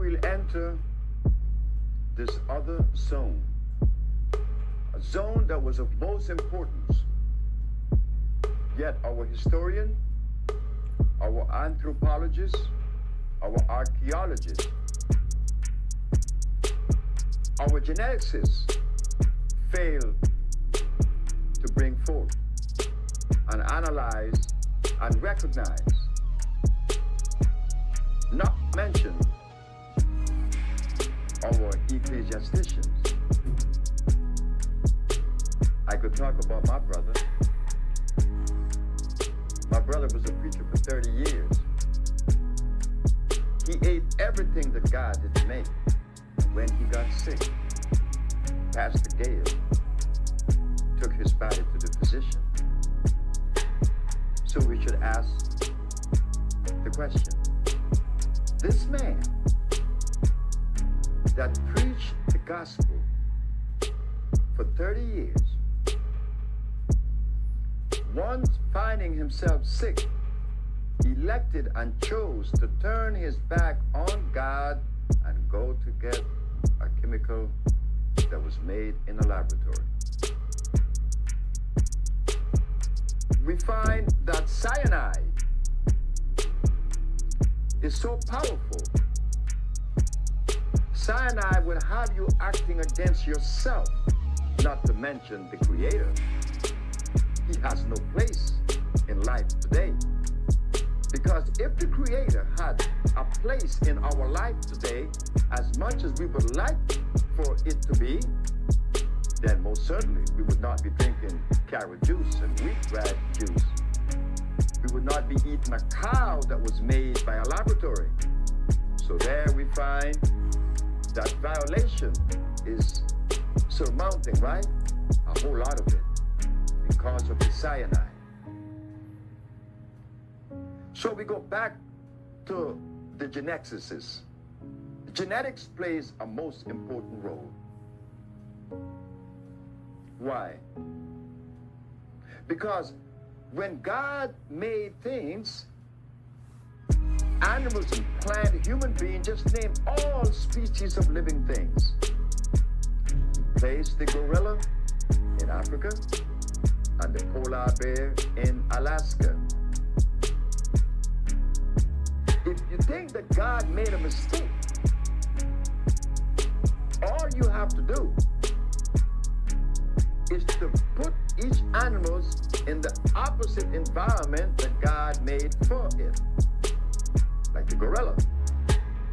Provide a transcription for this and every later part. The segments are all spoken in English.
we'll enter this other zone, a zone that was of most importance. Yet our historian, our anthropologists, our archaeologists, our geneticists fail to bring forth and analyze and recognize, not mention our ecclesiasticians. I could talk about my brother. My brother was a preacher for 30 years. He ate everything that God didn't make. When he got sick, Pastor Gale took his body to the physician. So we should ask the question, this man that preached the gospel for 30 years, once finding himself sick, elected and chose to turn his back on God and go to get a chemical that was made in a laboratory. We find that cyanide is so powerful. Cyanide will have you acting against yourself, not to mention the Creator. He has no place in life today. Because if the Creator had a place in our life today, as much as we would like for it to be, then most certainly we would not be drinking carrot juice and wheatgrass juice. We would not be eating a cow that was made by a laboratory. So there we find that violation is surmounting, right? A whole lot of it because of the cyanide. So we go back to the geneticists. Genetics plays a most important role. Why? Because when God made things, animals and plant, human beings, just name all species of living things. He placed the gorilla in Africa and the polar bear in Alaska. If you think that God made a mistake, all you have to do is to put each animal in the opposite environment that God made for it. Like the gorilla.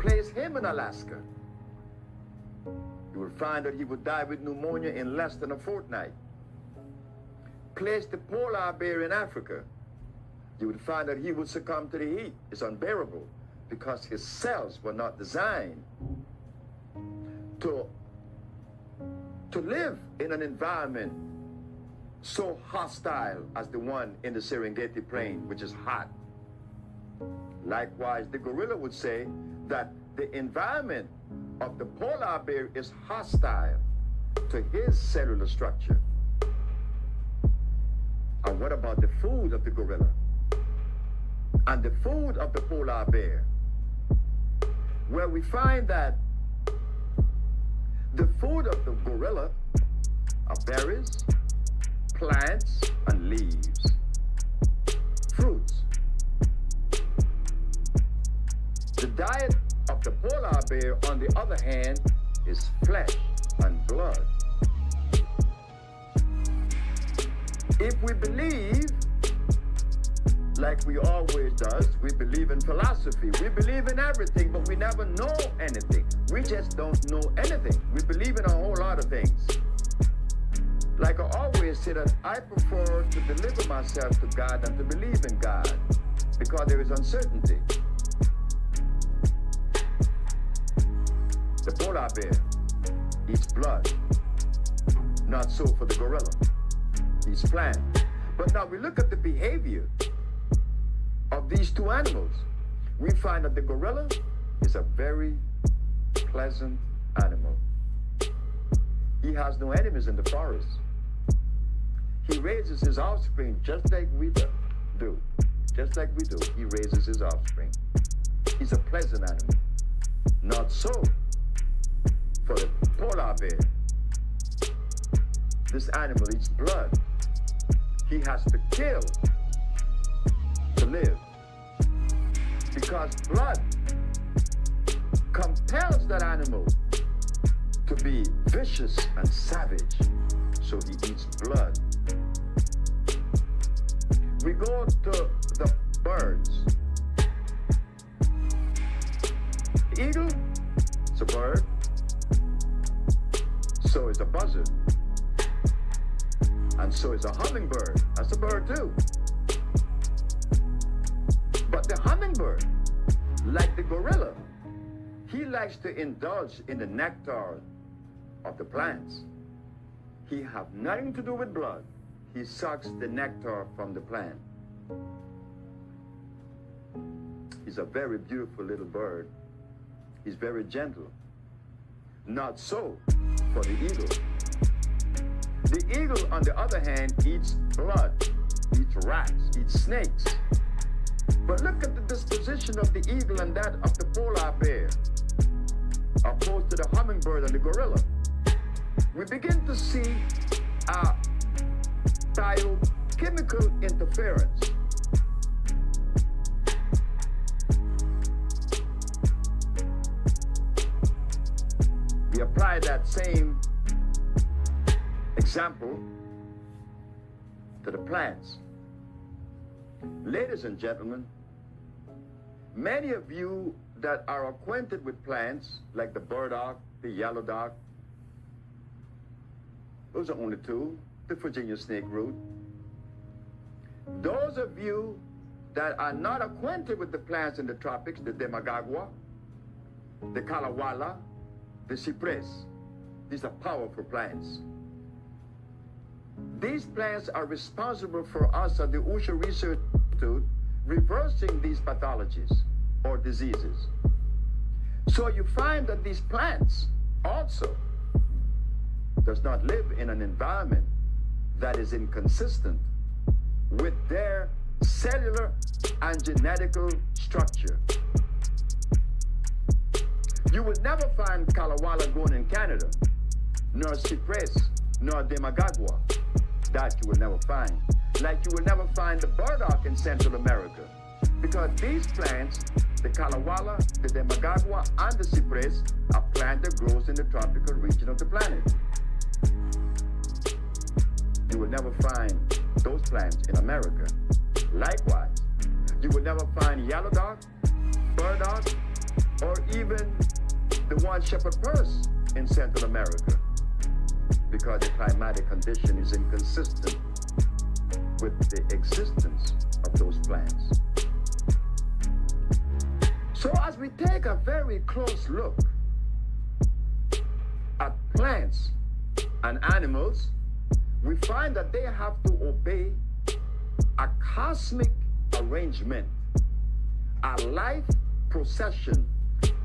Place him in Alaska. You will find that he would die with pneumonia in less than a fortnight. Place the polar bear in Africa. You would find that he would succumb to the heat. It's unbearable because his cells were not designed to live in an environment so hostile as the one in the Serengeti Plain, which is hot. Likewise, the gorilla would say that the environment of the polar bear is hostile to his cellular structure. And what about the food of the gorilla? And the food of the polar bear? Where we find that the food of the gorilla are berries, plants, and leaves, fruits. The diet of the polar bear, on the other hand, is flesh and blood. If we believe, like we always does, we believe in philosophy. We believe in everything, but we never know anything. We just don't know anything. We believe in a whole lot of things. Like I always say that I prefer to deliver myself to God than to believe in God, because there is uncertainty. The polar bear eats blood. Not so for the gorilla. Eats plant. But now we look at the behavior of these two animals. We find that the gorilla is a very pleasant animal. He has no enemies in the forest. He raises his offspring just like we do. Just like we do, he raises his offspring. He's a pleasant animal. Not so for the polar bear. This animal eats blood. He has to kill to live, because blood compels that animal to be vicious and savage, so he eats blood. We go to the birds. The eagle is a bird, so is a buzzard, and so is a hummingbird. That's a bird too. But the hummingbird, like the gorilla, he likes to indulge in the nectar of the plants. He have nothing to do with blood. He sucks the nectar from the plant. He's a very beautiful little bird. He's very gentle. Not so for the eagle. The eagle, on the other hand, eats blood, eats rats, eats snakes. But look at the disposition of the eagle and that of the polar bear, opposed to the hummingbird and the gorilla. We begin to see a biochemical interference. We apply that same example to the plants. Ladies and gentlemen, many of you that are acquainted with plants, like the burdock, the yellow dock, those are only two, the Virginia snake root. Those of you that are not acquainted with the plants in the tropics, the demagagua, the kalawala, the cypress, these are powerful plants. These plants are responsible for us at the Usha Research Institute reversing these pathologies or diseases. So you find that these plants also does not live in an environment that is inconsistent with their cellular and genetical structure. You will never find kalawala grown in Canada, nor cypress, nor demagagua. That you will never find. Like you will never find the burdock in Central America, because these plants, the kalawala, the demagagua, and the cypress, are plant that grows in the tropical region of the planet. You will never find those plants in America. Likewise, you will never find yellow dock, burdock, or even the one-shepherd purse in Central America, because the climatic condition is inconsistent with the existence of those plants. So as we take a very close look at plants and animals, we find that they have to obey a cosmic arrangement, a life procession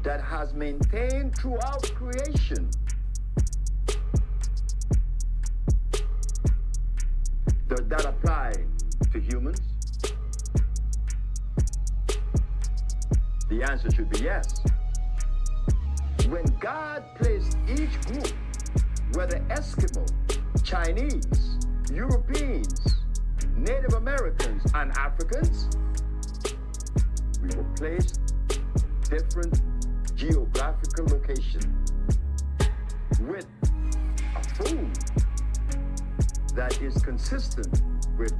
that has maintained throughout creation. Does that apply to humans? The answer should be yes. When God placed each group, whether Eskimo, Chinese, Europeans, Native Americans, and Africans, we were placed different geographical location with a food that is consistent with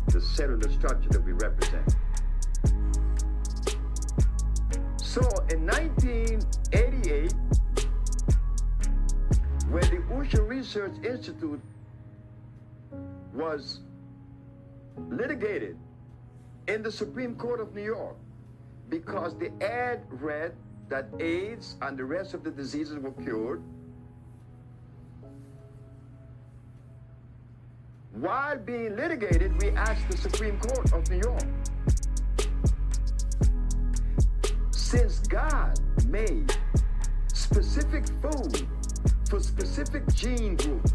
the cellular structure that we represent. So in 1988, when the Usha Research Institute was litigated in the Supreme Court of New York, because the ad read that AIDS and the rest of the diseases were cured, while being litigated, we asked the Supreme Court of New York, since God made specific food for specific gene group,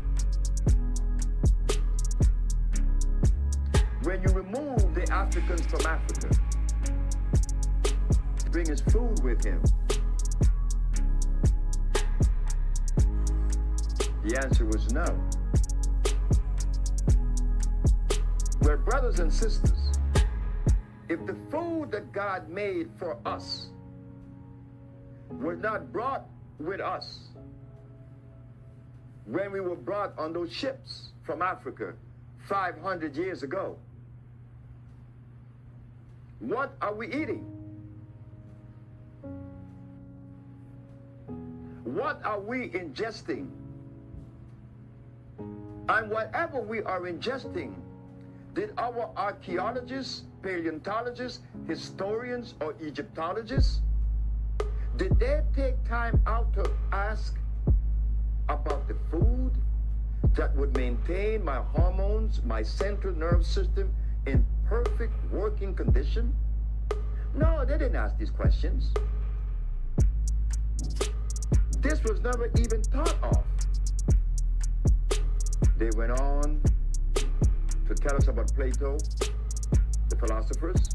when you remove the Africans from Africa, bring his food with him, The answer was no. Well, brothers and sisters, if the food that God made for us was not brought with us when we were brought on those ships from Africa 500 years ago, what are we eating? What are we ingesting? And whatever we are ingesting, did our archaeologists, paleontologists, historians, or Egyptologists, did they take time out to ask about the food that would maintain my hormones, my central nervous system in perfect working condition? No, they didn't ask these questions. This was never even thought of. They went on to tell us about Plato, the philosophers,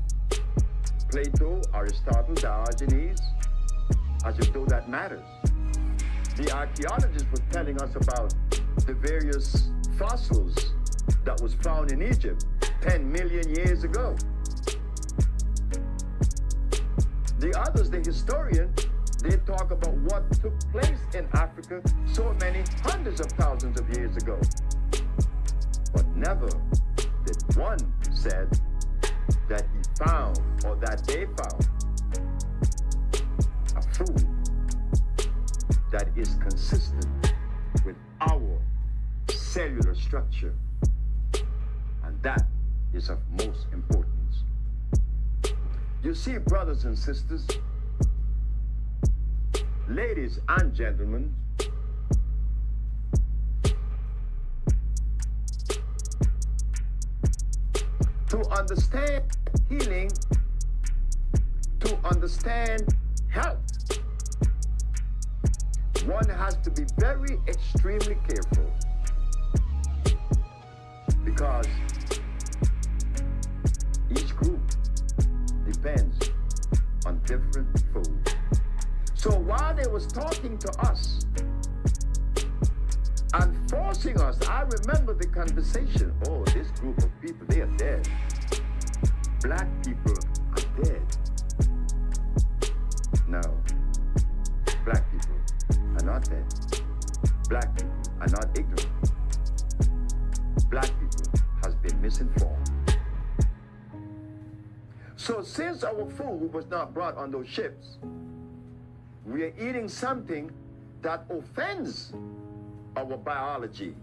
Plato, Aristotle, Diogenes, as if though that matters. The archaeologists were telling us about the various fossils that was found in Egypt 10 million years ago. The others, the historian, they talk about what took place in Africa so many hundreds of thousands of years ago. But never did one said that he found, or that they found, a food that is consistent with our cellular structure. And that is of most importance. You see, brothers and sisters, ladies and gentlemen, to understand healing, to understand health, one has to be very extremely careful, because each group depends on different food. So while they was talking to us and forcing us, I remember the conversation. Oh, this group of people, they are dead. Black people are dead. No, black people are not dead. Black people are not ignorant. Black people has been misinformed. So since our food was not brought on those ships, we are eating something that offends our biology.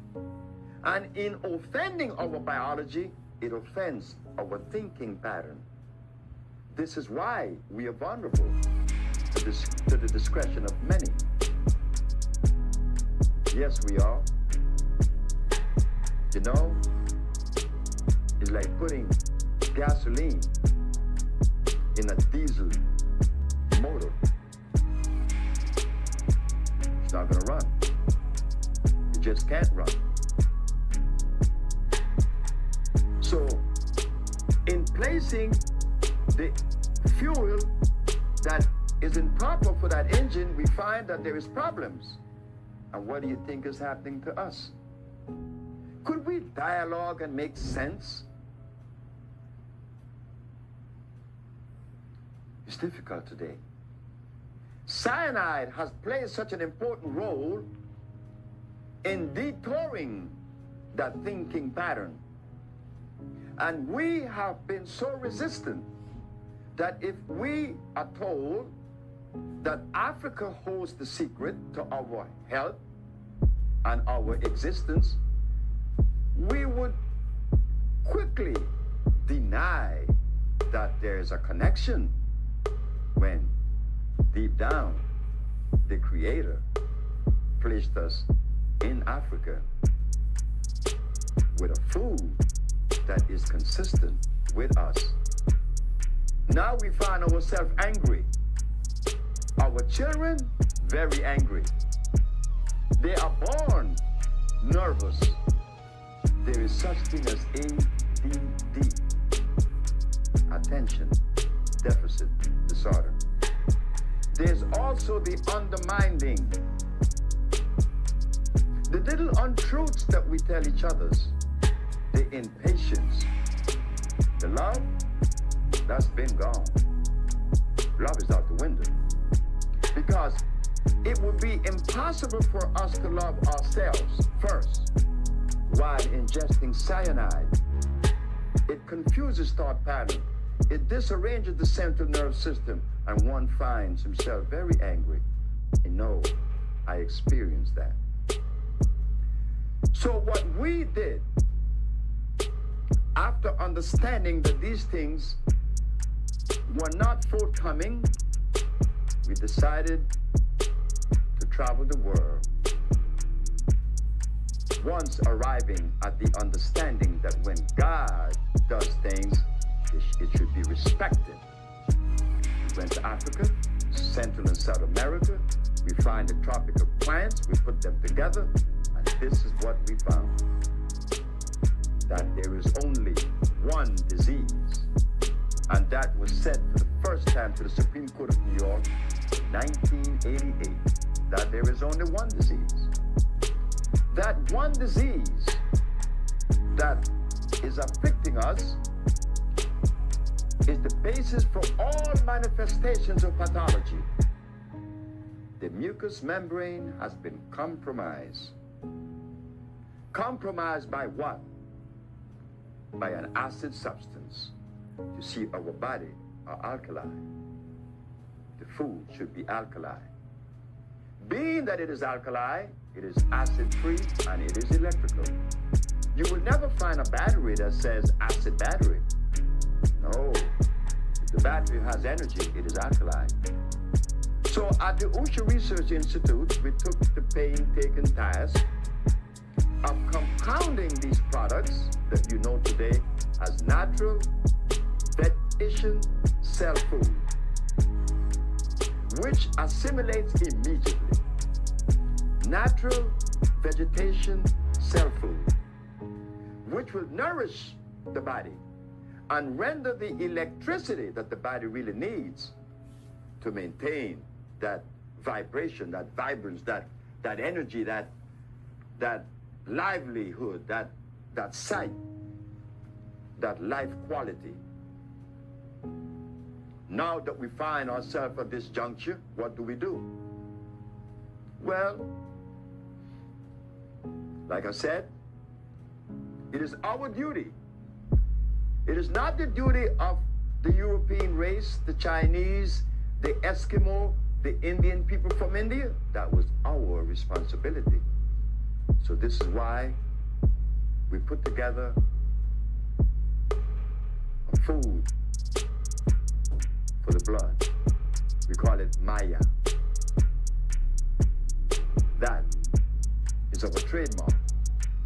And in offending our biology, it offends our thinking pattern. This is why we are vulnerable to the discretion of many. Yes, we are. You know, it's like putting gasoline in a diesel motor. It's not gonna run. It just can't run. So, in placing the fuel that is improper for that engine, we find that there is problems. And what do you think is happening to us? Could we dialogue and make sense? It's difficult today. Cyanide has played such an important role in detouring that thinking pattern. And we have been so resistant that if we are told that Africa holds the secret to our health and our existence, we would quickly deny that there is a connection, when deep down the Creator placed us in Africa with a food that is consistent with us. Now we find ourselves angry. Our children, very angry. They are born nervous. There is such thing as ADD, attention deficit disorder. There's also the undermining. The little untruths that we tell each others, the impatience, the love, that's been gone. Love is out the window. Because it would be impossible for us to love ourselves first while ingesting cyanide. It confuses thought pattern. It disarranges the central nervous system, and one finds himself very angry. And no, I experienced that. So what we did, after understanding that these things were not forthcoming, we decided to travel the world. Once arriving at the understanding that when God does things, it should be respected. We went to Africa, Central and South America. We find the tropical plants, we put them together, and this is what we found. That there is only one disease. And that was said for the first time to the Supreme Court of New York in 1988, that there is only one disease. That one disease that is afflicting us is the basis for all manifestations of pathology. The mucous membrane has been compromised. Compromised by what? By an acid substance. You see, our body are alkaline. The food should be alkaline. Being that it is alkali, it is acid-free and it is electrical. You will never find a battery that says acid battery. No, if the battery has energy, it is alkaline. So at the Usha Research Institute, we took the painstaking task of compounding these products that you know today as natural vegetation cell food, which assimilates immediately. Natural vegetation cell food, which will nourish the body and render the electricity that the body really needs to maintain that vibration, that vibrance, that energy, that livelihood, that sight, that life quality. Now that we find ourselves at this juncture, what do? Well, like I said, it is our duty. It is not the duty of the European race, the Chinese, the Eskimo, the Indian people from India. That was our responsibility. So this is why we put together a food for the blood. We call it Maya. That is our trademark.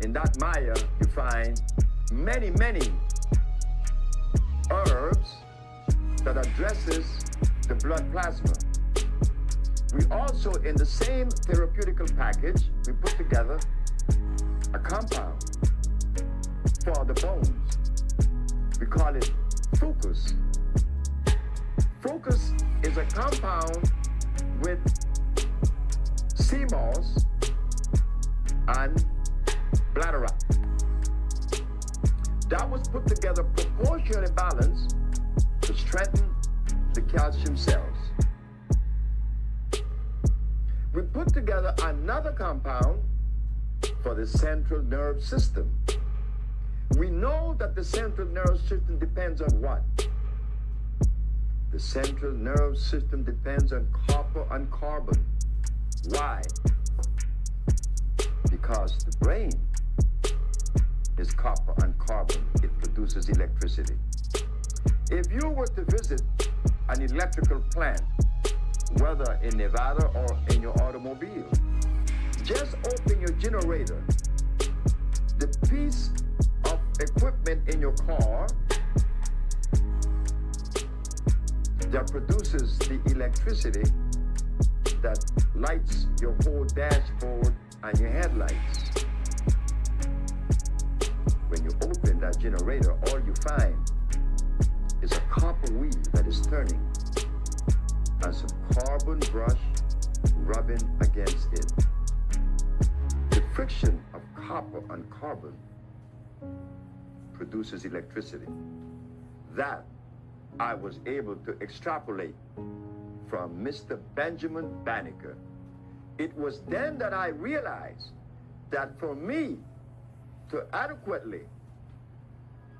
In that Maya, you find many, many herbs that addresses the blood plasma. We also, in the same therapeutical package, we put together a compound for the bones. We call it Focus. Focus is a compound with sea moss and bladderwrack. That was put together proportionally balanced to strengthen the calcium cells. We put together another compound for the central nerve system. We know that the central nerve system depends on what? The central nerve system depends on copper and carbon. Why? Because the brain is copper and carbon. It produces electricity. If you were to visit an electrical plant, whether in Nevada or in your automobile, just open your generator. The piece of equipment in your car that produces the electricity that lights your whole dashboard and your headlights. When you open that generator, all you find is a copper wheel that is turning and some carbon brush rubbing against it. The friction of copper and carbon produces electricity. That I was able to extrapolate from Mr. Benjamin Banneker. It was then that I realized that for me to adequately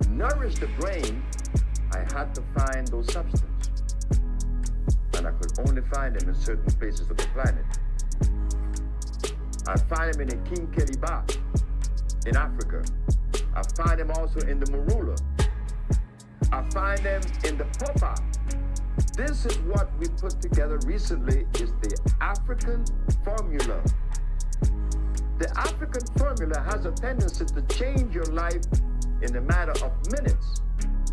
nourish the brain, I had to find those substances. And I could only find them in certain places of the planet. I find them in the King Keliba in Africa. I find them also in the Marula. I find them in the Popa. This is what we put together recently, is the African formula. The African formula has a tendency to change your life in a matter of minutes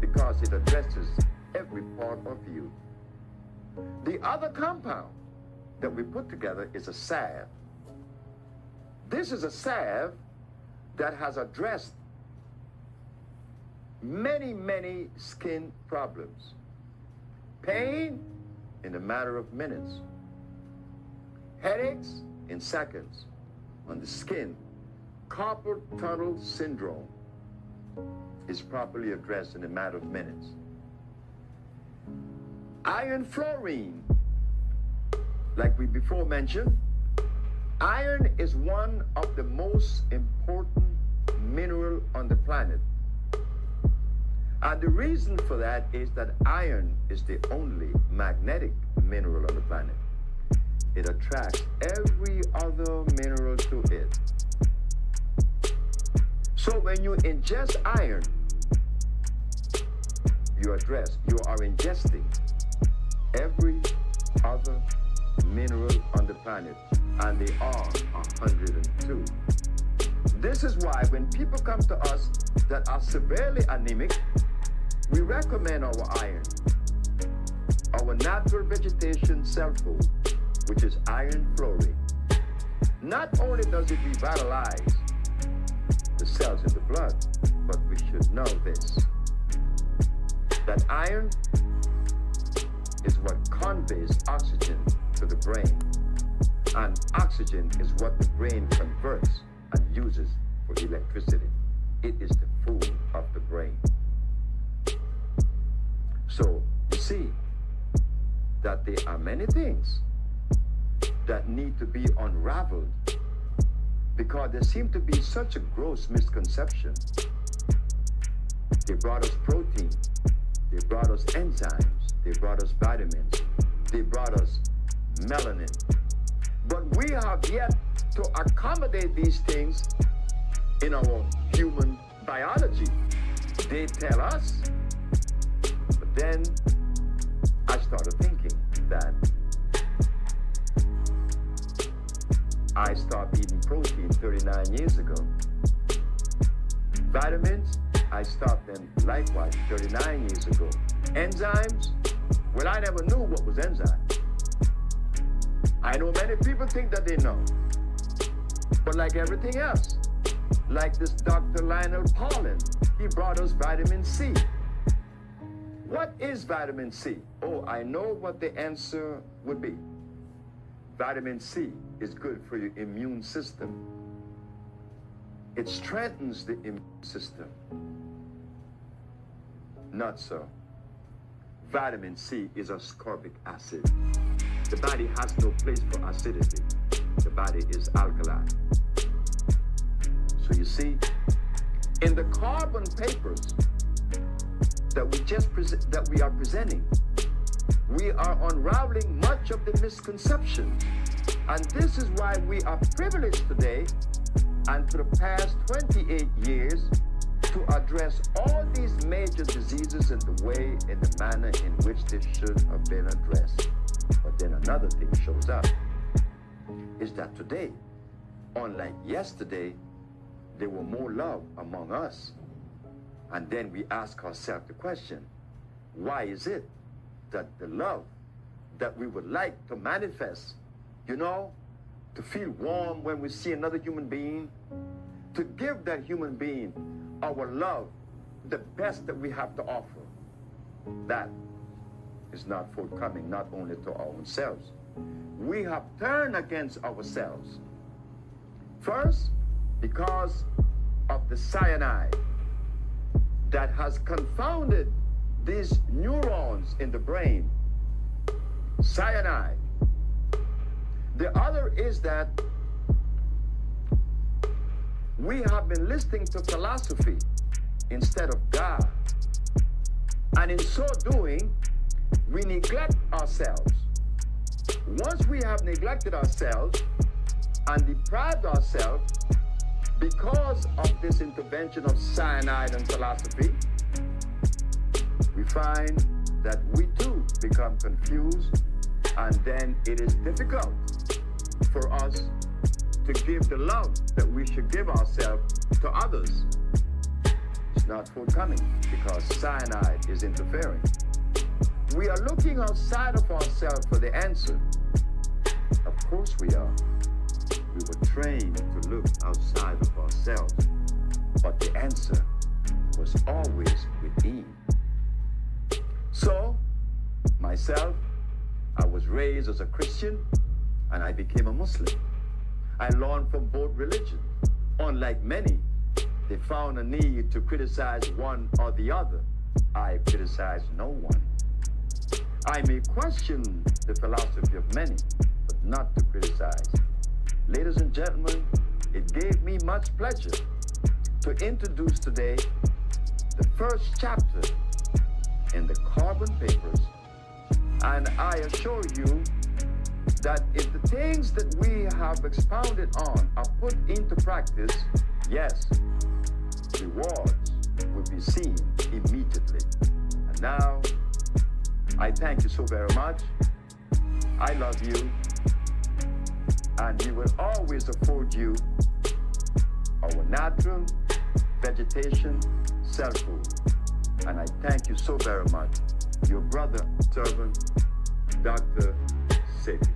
because it addresses every part of you. The other compound that we put together is a salve. This is a salve that has addressed many, many skin problems. Pain in a matter of minutes. Headaches in seconds. On the skin, carpal tunnel syndrome is properly addressed in a matter of minutes. Iron fluorine, like we before mentioned, iron is one of the most important mineral on the planet. And the reason for that is that iron is the only magnetic mineral on the planet. It attracts every other mineral to it. So when you ingest iron, you are ingesting every other mineral on the planet, and they are 102. This is why when people come to us that are severely anemic, we recommend our iron, our natural vegetation cell food, which is iron fluoride. Not only does it revitalize the cells in the blood, but we should know this, that iron is what conveys oxygen to the brain, and oxygen is what the brain converts and uses for electricity. It is the food of the brain. So you see that there are many things that need to be unraveled because there seemed to be such a gross misconception. They brought us protein, they brought us enzymes, they brought us vitamins, they brought us melanin. But we have yet to accommodate these things in our human biology. They tell us, but then I started thinking that I stopped eating protein 39 years ago. Vitamins, I stopped them likewise 39 years ago. Enzymes, well, I never knew what was enzyme. I know many people think that they know. But like everything else, like this Dr. Lionel Paulin, he brought us vitamin C. What is vitamin C? Oh, I know what the answer would be. Vitamin C is good for your immune system. It strengthens the immune system. Not so. Vitamin C is ascorbic acid. The body has no place for acidity. The body is alkaline. So you see, in the carbon papers that we are presenting, we are unraveling much of the misconceptions. And this is why we are privileged today and for the past 28 years to address all these major diseases in the way, in the manner in which they should have been addressed. But then another thing shows up, is that today, unlike yesterday, there were more love among us. And then we ask ourselves the question, why is it that the love that we would like to manifest, to feel warm when we see another human being, to give that human being our love, the best that we have to offer, that is not forthcoming, not only to our own selves. We have turned against ourselves. First, because of the cyanide that has confounded these neurons in the brain. Cyanide. The other is that we have been listening to philosophy instead of God. And in so doing, we neglect ourselves. Once we have neglected ourselves and deprived ourselves because of this intervention of cyanide and philosophy, we find that we too become confused, and then it is difficult for us to give the love that we should give ourselves to others. It's not forthcoming because cyanide is interfering. We are looking outside of ourselves for the answer. Of course we are. We were trained to look outside of ourselves, but the answer was always within. So, myself, I was raised as a Christian and I became a Muslim. I learned from both religions. Unlike many, they found a need to criticize one or the other. I criticize no one. I may question the philosophy of many, but not to criticize. Ladies and gentlemen, it gave me much pleasure to introduce today the first chapter in the Carbon Papers. And I assure you that if the things that we have expounded on are put into practice, yes, rewards will be seen immediately. And now, I thank you so very much. I love you. And we will always afford you our natural vegetation self-food. And I thank you so very much. Your brother, servant, Dr. Sebi.